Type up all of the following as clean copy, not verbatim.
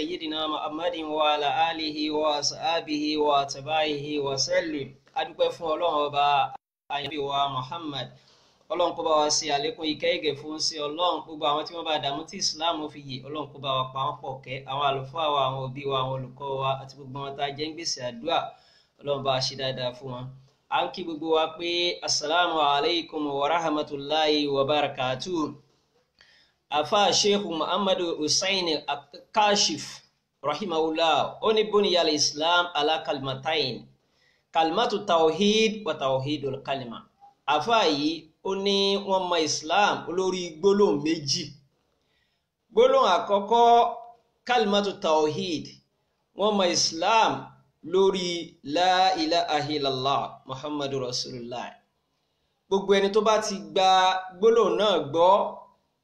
سيدنا محمد وعلى آله وصحبه واتباعه وسلم adúpẹ́ fún Ọlọ́run ọba àyànbí wa Muhammad Ọlọ́run kó bá wa ṣe àlékún ìkẹ́ ìgẹ̀ fún sí Ọlọ́run gbogbo àwọn tí wọ́n bá dààmú tí Islam fi yè Ọlọ́run kó bá wa pa wọ́n pọ̀ kẹ́ àwọn àlùfáà wa àwọn òbí wa àwọn olùkọ́ wa àti gbogbo wọn tá a jẹ́ ń gbèsè àdúrà Ọlọ́run bá ṣe dáadáa fún wọn. À ń kí gbogbo wa pé assalamu alaikum wa rahmatullahi wa barakatuh. Afa Sheikh Muhammad Hussein Kashif rahimahullah ó ní buniya al-Islam ala kalmatain kalmatu tawhid wa tawhidul kalima. Afa yìí ó ní wọ́n mọ Islam olórí gbólóhùn méjì. Gbólóhùn àkọ́kọ́ kalmatu tawhid, wọ́n mọ Islam lórí la ilaha illallah Muhammadu Rasulullah. Gbogbo ẹni tó bá ti gba gbólóhùn náà gbọ́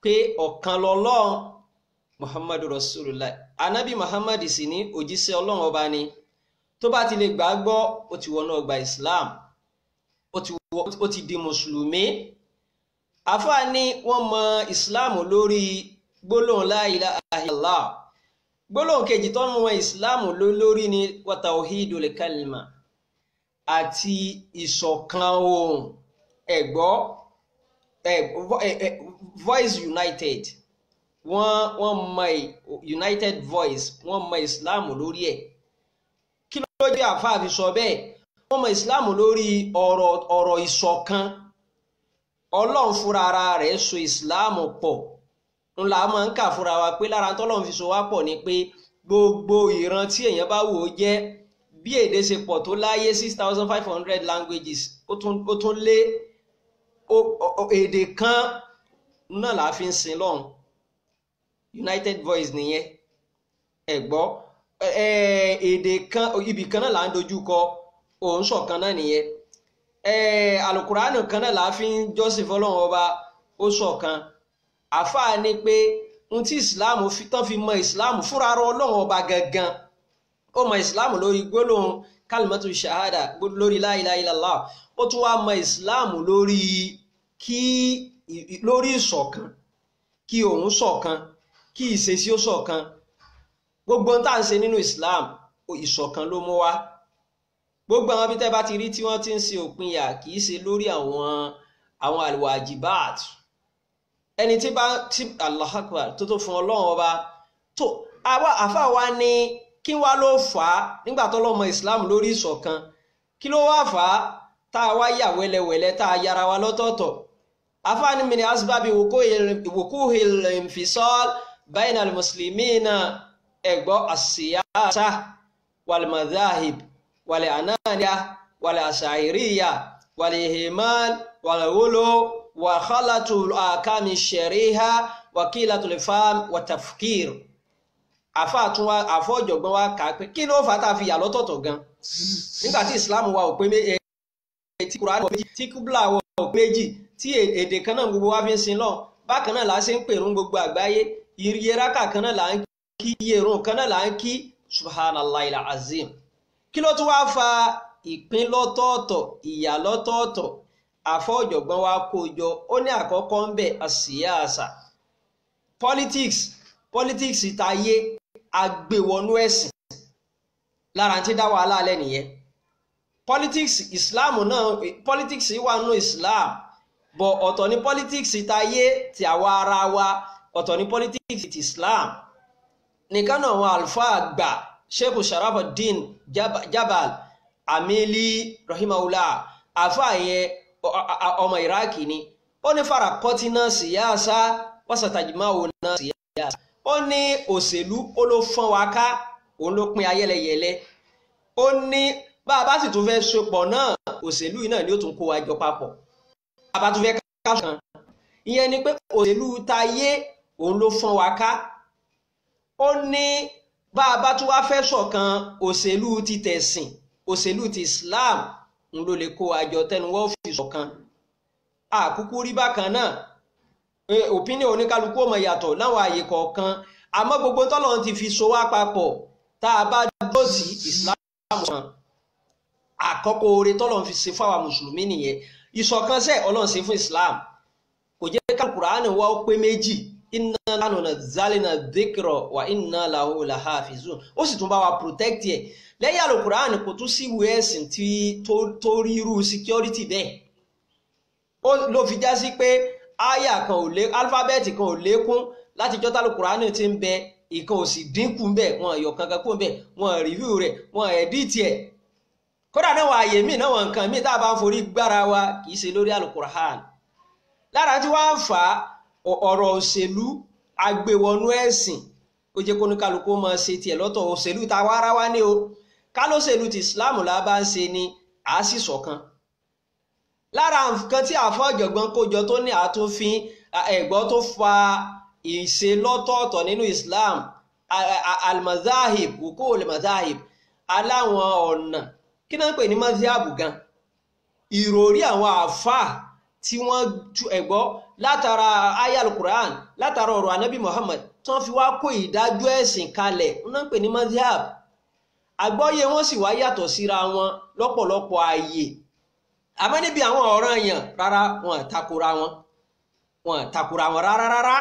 pé ọ̀kan lọ́lọ́run Muhammadu Rasulullah, Ànábì Muhammad sì ní òjíṣẹ́ Ọlọ́run ọba ni, tó bá ti lè gbàgbọ́ ó ti wọnú ọgbà Islam, ó ti di mùsùlùmí. Àfáà ní wọ́n mọ Islam lórí gbólóhùn la ilaha illallah. Gbólóhùn kejì tó mọ Islam lórí ni wa tawhidul kalima, àti ìṣọ̀kan ohùn ẹ̀gbọ́ voice united. Wọ́n mọ united voice, wọ́n mọ Islam lórí ẹ̀. Kí ló jẹ́ àfáà fi sọ bẹ́ẹ̀? Wọ́n mọ Islam lórí ọ̀rọ̀ ìṣọ̀kan. Ọlọ́run fúnra ara rẹ̀ so Islam pọ̀. Ńlá máa ń kà fúnra wa pé lára tọ́lọ́run fi so wá pọ̀ ni pé gbogbo ìran tí èèyàn bá wò ó jẹ́ bí èdè ṣe pọ̀ tó láyé 6,500 languages ó tún lé èdè kan náà la fi ń sin lọ́hùn. United voice nìyẹn ẹ gbọ́ èdè kan ibì kan náà là ń dojú kọ òun ṣọ̀kan náà nìyẹn. Àlùkùránì kan náà la fi ń jọ́sìn fọ́lọ́run ọba ó ṣọ̀kan. Àfáà ní pé ohun tí Islam tán fi mọ Islam fúnra rọ Ọlọ́run ọba gangan, ó mọ Islam lórí gbólóhùn kalimatu shahada, lórí la ilaha illallah. Ó tún wá mọ Islam lórí ìṣọ̀kan, kí òun ṣọ̀kan, kí ìṣesí ó ṣọ̀kan. Gbogbo ohun tá à ń ṣe nínú Islam ìṣọ̀kan ló mú wá. Gbogbo àwọn bí tẹ́ bá ti rí tí wọ́n ti ń ṣe òpinya kì í ṣe lórí àwọn alwajibat. Ẹni tí Allahu Akbar tó fún Ọlọ́run ọba tó àfáà wa ní kí wá ló fà á nígbà tó lọ́mọ Islam lórí ìṣọ̀kan, kí ló wá fà á tá a wá yà wẹ́lẹ́wẹ́lẹ́ tá a yára wa lọ́tọ̀ọ̀tọ̀. Àfáà ní min asbabi wukuhil infisal bayna al-muslimina ẹ̀gbọ́ as-siyasa wal madhahib wal ananiya wal ashairiya wal ihmal wal ghulu wa khalatul akami shariha wa qilatul fam wa tafkir. Àfọ́jọ̀gbọ́n wa kà pé kí ló fà tá a fi yà lọ́tọ̀ọ̀tọ̀ gan nígbà tí Islam wa ò pé tí Kùránì méjì, tí kíbùlà wa ò pé méjì, tí èdè kan náà gbogbo wa fi ń sin lọ bákan náà là ń ṣe ń pèrún gbogbo àgbáyé, iye rákà kan náà là ń kí, iye ìrun kan náà là ń kí. Subhanallahil azim. Kí ló tún wá fa ìpín lọ́tọ̀ọ̀tọ̀, ìyà lọ́tọ̀ọ̀tọ̀? Àfọ́jọ̀gbọ́n wa kó jọ, ó ní àkọ́kọ́ ń bẹ àsíyàsà, politics ìtayé agbèwọnú ẹ̀sìn, lára tí dá wàhálà alẹ́ nìyẹn. Politics wà nínú Islam, bọ̀ ọ̀tọ̀ ní politics ìtayé ti àwa ara wa, ọ̀tọ̀ ní politics ti Islam. Nìkan náà àwọn àlùfáà àgbà Sheikh Sharafuddin Jabal Amili rahimahullah, àfáà yẹn ọmọ Iraki ni, ó ní farakọtina siyasa wasatajimawona siyasa. Ó ní òṣèlú ó ló fọ́n wa ká, òun ló pín ayẹlẹyẹlẹ. Ó ní bá a bá sì tún fẹ́ sopọ̀ náà òṣèlú yìí náà ni ó tún kó wa jọ papọ̀. Bá a bá tún fẹ́ ká kan, ìyẹn ni pé òṣèlú tayé òun ló fọ́n wa ká. Ó ní bá a bá tún wá fẹ́ ṣọ̀kan òṣèlú ti tẹ̀sìn, òṣèlú ti Islam ń ló lè kó àjọ tẹnu wọ́n fi ṣọ̀kan. Àkúkú rí bákan náà, opinion oníkálukú ọmọ yàtọ̀ láwọn àyè kọ̀ọ̀kan, àmọ́ gbogbo tọ́lọ́run ti fi so wá papọ̀ tá a bá dúró sí Islam kan. Àkọ́kọ́ oore tọ́lọ́run fi ṣe fáwa mùsùlùmí nìyẹn. Ìṣọ̀kan sẹ́ Ọlọ́run ṣe fún Islam, kò jẹ́ ká Kùránì wá ó pé méjì, inna nahnu nazzalna dhikra wa inna lahu lahafizun ó sì tún bá wa protect ẹ̀ lẹ́yìn alukur'an kò tún sí ìwé ẹ̀sìn tí tó rí irú security bẹ́ẹ̀ ó ló fi já sí pé aya kan ò lé alifábẹ́ẹ̀tì kan ò lékún láti jọ́tà alukur'an ti ń bẹ ìkan ò sì dínkù ń bẹ wọn yọ kankan kú ń bẹ wọn review rẹ̀ wọn edit ẹ̀ kódà náà wà àyè míì náà wọn nǹkan míì tá a bá ń forí gbára wa kì í ṣe lórí alukur'an lára tí wọ́n ń fà ọ̀rọ̀ òṣèlú agbéwọnú ẹ̀sìn ó jẹ́ kó ní kálukú máa ṣe tiẹ̀ lọ́tọ̀ òṣèlú ta wá ara wá ní o kálóṣèlú ti Islam la bá ń ṣe ni a sì ṣọ̀kan lára nǹkan tí àfọ́ ọ̀jọ̀gbọ́n kójọ tó ní àtúnfin ẹ̀gbọ́ tó fa ìṣe lọ́tọ̀ọ̀tọ̀ nínú Islam al-mazahib wukul al-mazahib aláwọn ọ̀nà kí náà ń pè ní mazhab gan ìròrí àwọn àfáà tí wọ́n tú ẹ̀gbọ́ látara aya al-Qur'an látara ọ̀rọ̀ anabi Muhammad tán fi wá kó ìdájọ́ ẹ̀sìn kalẹ̀ wọ́n náà ń pè ní mazhab àgbọ́yé wọn sì wá yàtọ̀ síra wọn lọ́pọ̀lọpọ̀ ààyè àmọ́ níbi àwọn ọ̀ranyàn rárá wọn takura wọn rárá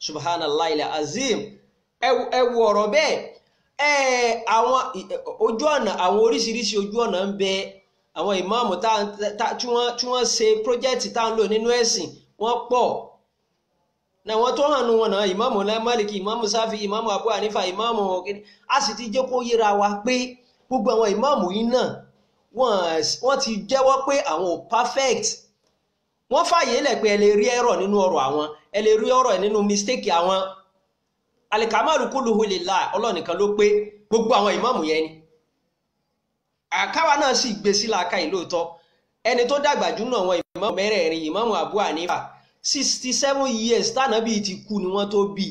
subhanallah ilẹ̀ azim ẹ wo ọ̀rọ̀ bẹ́ẹ̀ àwọn ojú ọ̀nà àwọn oríṣiríṣi ojú ọ̀nà ń bẹ àwọn ìmáàmù tí wọ́n ṣe project tá ń lò nínú ẹ̀sìn wọ́n pọ̀ na wọ́n tó hànú wọn náà ìmáàmù Málíkì ìmáàmù Sáfì ìmáàmù Abu Hanifa ìmáàmù ọ̀kẹ́ni a sì ti jẹ́ kó yíra wa pé gbogbo àwọn ìmáàmù yìí náà wọ́n ti jẹ́wọ́ pé àwọn ò perfect wọ́n fàyè lẹ̀ pé ẹ lè rí ẹ̀rọ nínú ọ̀rọ̀ àwọn ẹ lè rí ọ̀rọ̀ nínú mistake àwọn alikamalu kulluhu lillah Ọlọ́run nìkan ló pé gbogbo àwọn ìmáàmù yẹn ni àkáwà náà sì gbé sí làákà ìlóòótọ́ ẹni tó dàgbà jù náà àwọn ìmáàmù mẹ́rẹ̀ẹ̀rin ìmáàmù Abu Hanifa 67 years tánàbí ti kú ni wọ́n tó bí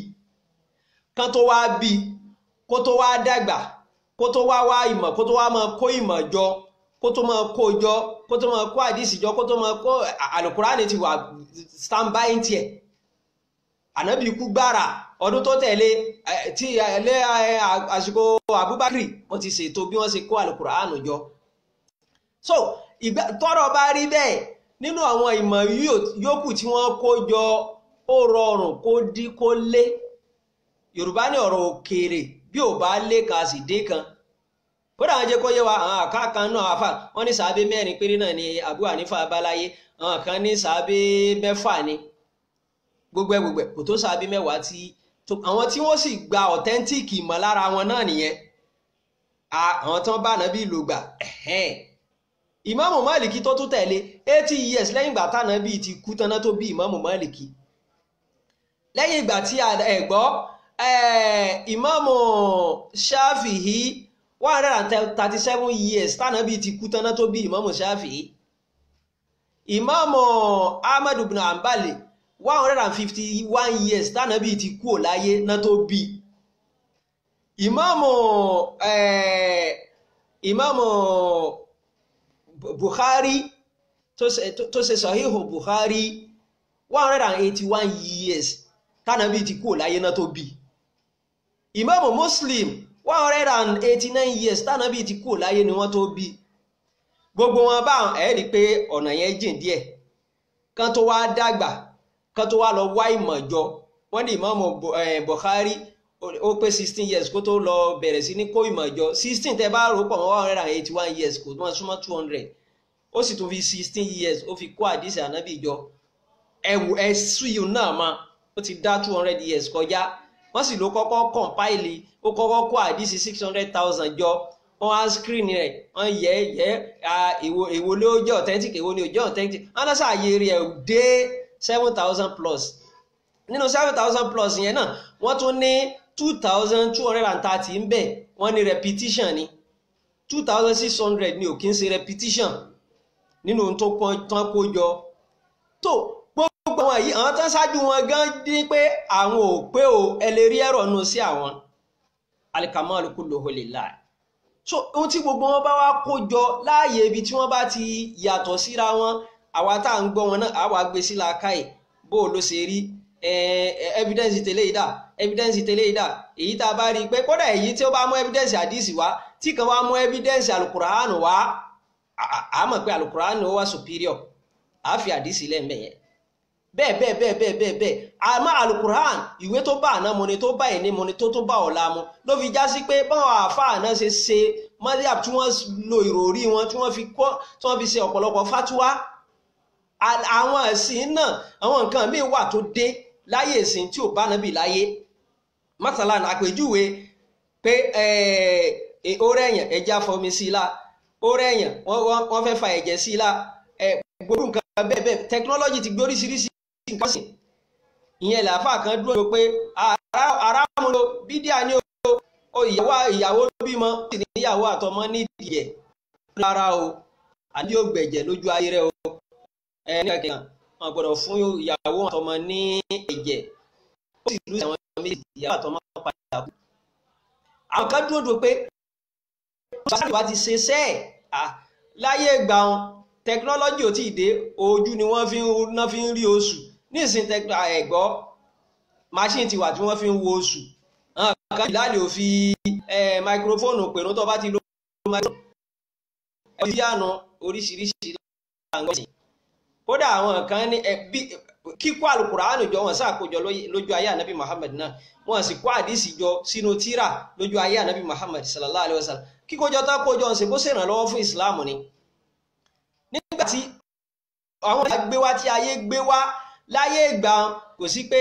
kan tó wá bí kó tó wá dàgbà kó tó wá ìmọ̀ kó tó wá máa kó ìmọ̀ jọ kó tó máa kó jọ kó tó máa kó àdìsí jọ kó tó máa kó àlùkùránì ti wà standby tiẹ̀ ànábì kú gbára ọdún tó tẹ̀lé tí ilé àsìkò Abubakar wọ́n ti ṣètò bí wọ́n ṣe kó àlùkùránì jọ so tọ́rọ̀ bá rí bẹ́ẹ̀ nínú àwọn ìmọ̀ yòókù tí wọ́n kó jọ ó rọrùn kó dí kó lé Yorùbá ní ọ̀rọ̀ òkèèrè bí ò bá lé kan sì dé kan ó dáwọn jẹ́ kó yé wa àwọn àkáàkan náà àfà wọ́n ní sàábé mẹ́rin péré náà ni Abu Hanifa abáláyé àwọn kan ní sàábé mẹ́fà ni gbogbo kò tó sàábé mẹ́wàá tí àwọn tí wọ́n sì gba authentic ìmọ̀ lára wọn náà nìyẹn àwọn tán bá nàbí lò gbà Ìmáàmù Málìkì tó tún tẹ̀lé 80 years lẹ́yìn ìgbà tánàbí ti kú tán náà tó bí Ìmáàmù Málìkì lẹ́yìn ìgbà tí ẹ̀gbọ́ Ìmáàmù Ṣáfi'í 137 years tánàbí ti kú tán náà tó bí Ìmáàmù Ṣáfi'í Ìmáàmù Ahmadu ibn Hanbali 151 years tánàbí ti kú láyé náà tó bí Ìmáàmù Bukhari tó ṣe Sahihu Bukhari 181 years tánàbí ti kú láyé náà tó bí Ìmáàmù Muslim 189 years tánàbí ti kú láyé ni wọ́n tó bí gbogbo wọn bá ẹ rí pé ọ̀nà yẹn jìn díẹ̀ kan tó wá dàgbà kan tó wá lọ wá ìmọ̀ jọ wọ́n ní Ìmáàmù Bukhari ó pé 16 years kó tó lọ bẹ̀rẹ̀ sí ní kó ìmọ̀ jọ 16 tẹ́ bá rò pọ̀ mọ́ 181 years kò wọ́n súnmọ́ 200 ó sì tún fi 16 years ó fi kó àdìsí ànábì jọ ẹ̀sù yìí náà máa ó ti dá 200 years kọjá wọ́n sì ló kọ́kọ́ compile ó kọ́kọ́ kó àdìsí 600,000 jọ wọ́n á screen rẹ̀ wọ́n èwo ló jẹ́ authentic èwo ni ò jẹ́ authentic wọ́n náà ṣàyè rẹ̀ dé 7,000 plus nínú 7,000 plus yẹn náà wọ́n tún ní 2,230 ń bẹ wọ́n ní repetition ni 2,600 ni ò kí ń ṣe repetition nínú tó tán kó jọ tó gbogbo àwọn yìí àwọn tán ṣáájú wọn gan dín pé àwọn ò pé o ẹ lè rí ẹ̀rọ nù sí àwọn alikamalu kulluhu lillah so ohun tí gbogbo wọn bá wá kó jọ láàyè ibi tí wọ́n bá ti yàtọ̀ síra wọn àwa tá à ń gbọ́ wọn náà àwa gbé sí làákàyè bó ló ṣe rí evidence tẹ́lẹ̀ ìdá evidence tẹ́lẹ̀ ìdá èyí tá a bá rí pé kódà èyí tí ó bá mú evidence àdìsí wá tí kan wá mú evidence alukurahanu wá a mọ̀ pé alukurahanu wá superior a fi àdìsí lẹ́m̀bẹ̀ yẹn bẹ́ẹ̀ àmọ́ alukur'an ìwé tó bá àná mu ni tó bá ẹni mu ni tó bá ọ̀la mu ló fi já sí pé báwọn àáfàá náà ṣe mọ́díà tí wọ́n lo ìròrí wọn tí wọ́n fi ṣe ọ̀pọ̀lọpọ̀ fatuwa àwọn ẹ̀sìn náà àwọn nǹkan míì wà tó dé láyé ìsìn tí ò bá nábì láyé masalan àpèjúwe pé orí èèyàn ẹja fọmi sí i la orí èèyàn wọ́n fẹ́ fa ẹ̀jẹ̀ sí i la gbogbo nǹkan bẹ́ẹ̀ technology ti gbé oríṣiríṣi nǹkan sí ìyẹn làáfà kan dúró pé ara mu lo bídíà ní o ìyàwó bímọ sì ní ìyàwó àtọmọ nídìí ẹ̀ rárá o àbí ó gbẹ̀jẹ̀ lójú ayé rẹ o ní kẹkẹ wọn gbọ́dọ̀ fún ìyàwó àtọmọ ní ẹ̀jẹ̀ ó sì lù àwọn méjì ìyàwó àtọmọ padà kú. àwọn kan dúró pé sáà wá ti ṣe sẹ́ẹ̀ láyé ìgbà wọn tẹkinọ́lọ́jì ò tí ì dé ojú ni wọ́n fi ń rí oṣù nísìn ẹ̀gbọ́ machine ti wà tí wọ́n fi ń wo oṣù àwọn kan ìlàlẹ̀ ò fi máikrófóònù pèrún tó bá ti lo máikrófóònù ẹ̀fíànù oríṣiríṣi láǹgọ́sìn kódà àwọn kan ní kíkó alukùránì jọ wọn ṣàkójọ lójú ayé ànábì Muhammad náà wọn sì kó àdìsí jọ sínú tírà lójú ayé ànábì Muhammad sallallahu alayhi wa sallam kíkójọ tó kójọ ń ṣe bó ṣèrànlọ́wọ́ fún ìsìláàmù ni nígbàtí àwọn àgbé wá tí ayé gbé wá láyé ìgbà kò sí pé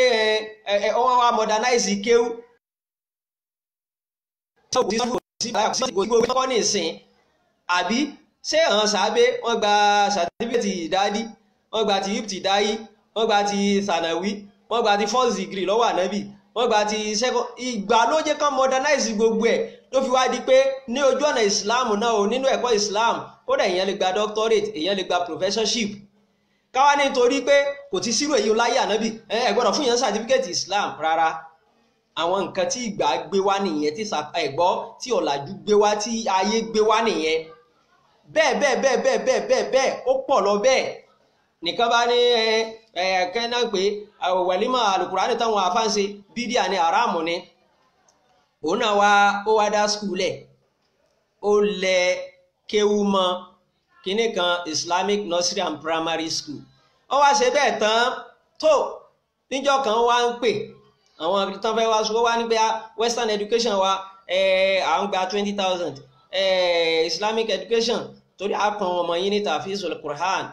wọ́n wá modernize kéwú gbogbo ní ìsìn àbí ṣé àwọn sàábé wọ́n gba sàtífíkẹ́tì ìdádí wọ́n gba ti ìpìtì dáyí wọ́n gba ti sànàwí wọ́n gba ti first degree lọ́wọ́ ànábì wọ́n gba ti second ìgbà ló jẹ́ kán modernize gbogbo ẹ̀ ló fi wá di pé ní ojú ọ̀nà Islam náà o nínú ẹ̀kọ́ Islam kódà èèyàn lè gba doctorate èèyàn lè gba professorship káwá nítorí pé kò ti sírò èyí láyé ànábì ẹ gbọ́dọ̀ fún yẹn certificate Islam rárá àwọn nǹkan tí ìgbà gbé wá nìyẹn tí ẹ̀gbọ́ tí ọ̀làjú gbé wá tí ayé gbé wá nìyẹn bẹ́ẹ̀ ó pọ̀ lọ bẹ́ẹ̀ nìkan bá ní kẹ́ńdà pé wàlímà alukurani táwọn afáǹsẹ bídíà ní aráàmù ni òun náà ó wá dá skul ẹ̀ ó lẹ kéwú mọ́ kíní kan Islamic Nursery and Primary School ó wá ṣe bẹ́ẹ̀ tán tó níjọ́ kan wá ń pè àwọn tán fẹ́ wá sọ wá ní pé Western education wa à ń gba 20,000 Islamic education torí àpọn ọmọ yín ní tafizul Qur'an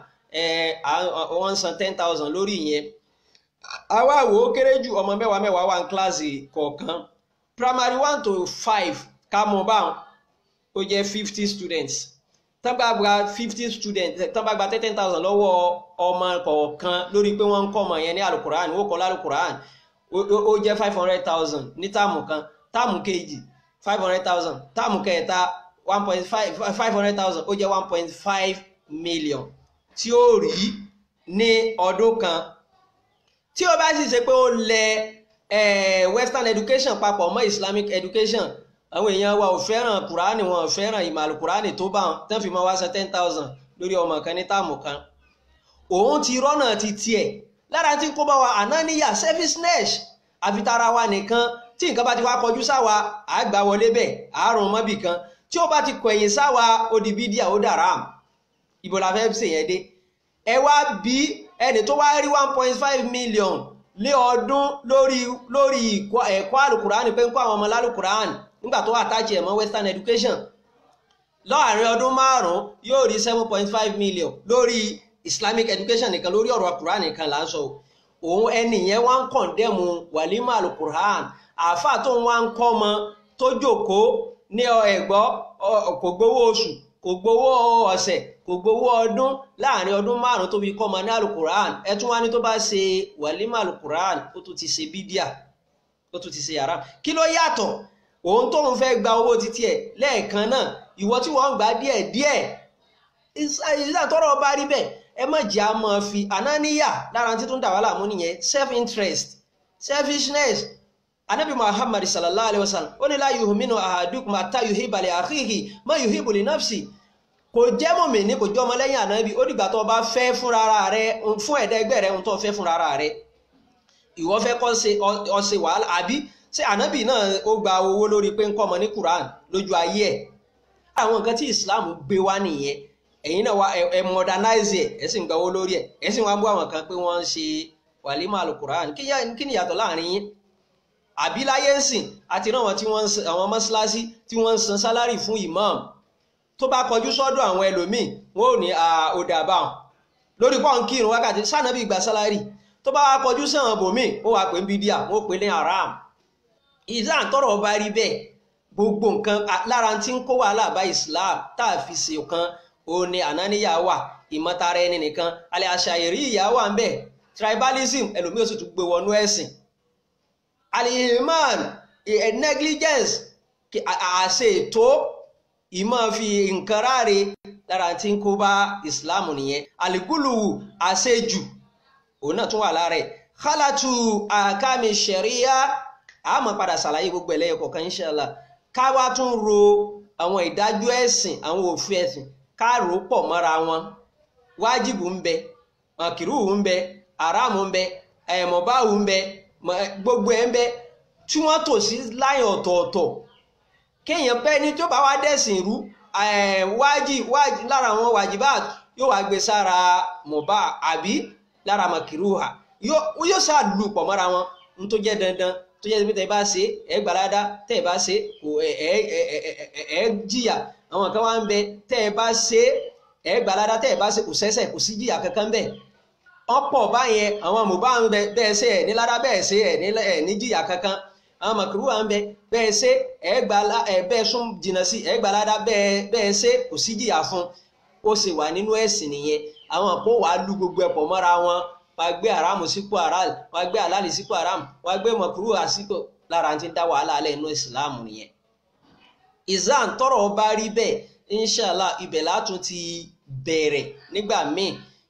wọ́n san 10,000 lórí ìyẹn àwa wò ó kéré jù ọmọ mẹ́wàá wà ní kíláàsì kọ̀ọ̀kan primary 1 to 5 ká mọ̀ báwọn ó jẹ́ 50 students tán bá gba 50 students tán bá gba 10,000 lọ́wọ́ ọmọ kọ̀ọ̀kan lórí pé wọ́n ń kọ́ ọmọ yẹn ní alukur'an ó kọ́ lálukur'an ó jẹ́ 500,000 ní táàmù kan táàmù kejì 500,000 táàmù kẹta 500,000 ó jẹ́ 1.5 million tí ó rí ní ọdún kan tí ó bá sì ṣe pé ó lẹ Western education papọ̀ mọ́ Islamic education àwọn èèyàn wa ò fẹ́ràn kùránì wọn ò fẹ́ràn ìmàlù kùránì tó bá wọn tán fi máa wá san 10,000 lórí ọmọ kan ní táàmù kan òun ti rọ́nà ti tiẹ̀ lára tí kó bá wa ànáníyà selfishness àfitara wa nìkan tí nǹkan bá ti wá kọjú sáwa àgbà wọlé bẹ́ẹ̀ àárùn mọ́bì kan tí ó bá ti kọ̀yìn sáwa ó di bídíà ó dàrám ibo la fẹ́ ṣe yẹn dé ẹ wá bí ẹni tó wá rí 1.5 million lé ọdún lórí ẹ̀kọ́ àlùkùránì pé ń kọ́ àwọn ọmọ lálùkùránì nígbà tó àtàjì ẹ̀mọ́ Western education láàrin ọdún 5 yóò rí 7.5 million lórí Islamic education nìkan lórí ọ̀rọ̀ àlùkùránì nìkan là ń sọ òun ẹni yẹn wá ń kọ̀ndẹ́mù wàlímà àlùkùránì àáfà tó ń wá ń kọ́ ọmọ tó jókòó ní ẹ̀gbọ́ kò gbowó oṣù kò gbowó ọ̀sẹ̀ kò gbowó ọdún láàrin ọdún 5 tó fi kọ́ ọmọ ní alukuran ẹ tún wá ní tó bá ṣe wàlímà alukuran ó tún ti ṣe bídíà ó tún ti ṣe yàrá kí ló yàtọ̀ òun tóun fẹ́ gba owó títí ẹ̀ lẹ́ẹ̀kan náà ìwọ tí wọ́n ń gbà díẹ̀ ìsàtọ́rọ̀ bá rí bẹ́ẹ̀ ẹ má jẹ́ a máa fi ànáníyà lára tí tó ń dà wá láàmú nìyẹn self interest selfishness anabi Muhammad sallallahu alaihi wasallam ó ní la yu'minu ahadukum hatta yuhibba li akhihi ma yuhibbu li nafsi kò jẹ́ mùmínì kò jẹ́ ọmọlẹ́yìn ànábì ó dìgbà tó bá fẹ́ fúnra rẹ̀ fún ẹ̀dá ẹgbẹ́ rẹ̀ ń tó fẹ́ fúnra rẹ̀ ìwọ fẹ́ kọ́ ọ̀sẹ̀ wàhálà àbí ṣé ànábì náà ó gba owó lórí pé ń kọ́ ọmọ ní Quran lójú ayé ẹ̀ àwọn nǹkan tí Islam gbé wá nìyẹn ẹ̀yin náà wá ẹ modernize ẹ̀ sì ń gba owó lórí ẹ̀ sì wá ń bú àwọn kan pé wọ́n ń ṣe wàlímà alukur'an kí ni yàtọ̀ láàrin yín àbí láyé ń sìn àti náà àwọn mọ́sálásí tí wọ́n ń san sálárì fún imam tó bá kọjú sọ́dọ̀ àwọn ẹlòmíì wọ́n ò ní òdà báwọn lórí pọ́n kírun wákàtí sànàbí gba sálárì tó bá kọjú sẹ́wọ̀n bòmíì ó wà pé ń bídíà wọ́n pè ní haram ìdá tọrọ bá rí bẹ́ẹ̀ gbogbo nǹkan lára tí ń kó wàhálà bá Islam tá a fi ṣe kan òun ni ànáníyà wà ìmọ̀tara ẹni nìkan alẹ́ àṣàyẹ̀rí ìyá wà ń bẹ̀ tribalism ẹlòmíì ó sì tún gbé wọnú ẹ̀sìn al-iman negligence àṣẹ ètò ìmọ̀ fi nǹkan ráre lára tí ń kó bá Islam nìyẹn aliguluwu àṣejù òun náà tún wà lára ẹ̀ khalatu akami sharia àmọ́ padà ṣàlàyé gbogbo ẹlẹ́yẹ kọ̀ọ̀kan inshallah ká wá tún ro àwọn ìdájọ́ ẹ̀sìn àwọn òfin ẹ̀sìn ká rò pọ̀ mọ́ra wọn wájìbù ń bẹ màkìrúhù ń bẹ àràmù ń bẹ mọ̀báhù ń bẹ gbogbo ẹ̀ ń bẹ tí wọ́n tò sí láyìn ọ̀tọ̀ọ̀tọ̀ kéèyàn pẹ́ ní tó bá wá dẹ̀sìn rú lára àwọn wàjibáàt yóò wá gbé sára mọ̀bá àbí lára màkìrúhà yóò sáà lù pọ̀ mọ́ra wọn ní tó jẹ́ dandan tó jẹ́ tẹ́ bá ṣe ẹ gbàládá tẹ́ bá ṣe kò ẹ jìyà àwọn kan wá ń bẹ tẹ́ bá ṣe ẹ gbàládá tẹ́ bá ṣe kò sẹ́sẹ̀ kò sí jìyà kankan bẹ́ẹ̀ ọ̀pọ̀ báyẹn àwọn mọ̀bá ń bẹ bẹ́ẹ̀ ṣe ẹ̀ ní ládá bẹ́ẹ̀ ṣe ẹ̀ ní jìyà kankan àwọn màkìrú wa ń bẹ bẹ́ẹ̀ ṣe bẹ́ẹ̀ sún jìnnà sí ẹ gbàládá bẹ́ẹ̀ ṣe kò sí jìyà fún ó sì wà nínú ẹ̀sìn nìyẹn àwọn àpò wàá lu gbogbo ẹ̀pọ̀ mọ́ra wọn wàá gbé àràmù sípò àràl wàá gbé àlàlì sípò àràmù wàá gbé mọ̀kúrú àsìkò lára ti ń dá wàhálà alẹ́ inú ìsìláàmù nìyẹn. ìzán tọrọ bá rí bẹ́ẹ̀ inshallah ibẹ̀ látún ti bẹ̀rẹ̀ nígbà míì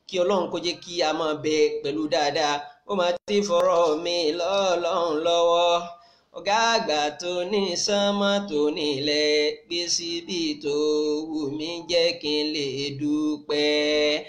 kí ọlọ́run kó jẹ́ kí a máa bẹ pẹ̀lú dáadáa ó máa ti fọ̀rọ̀ mi lọ́lọ́run lọ́wọ́ ọ̀gá àgbà tó ní sánmọ́ tó nílẹ̀ gbé síbi tó wù mí jẹ́ kí n lè dúpẹ́.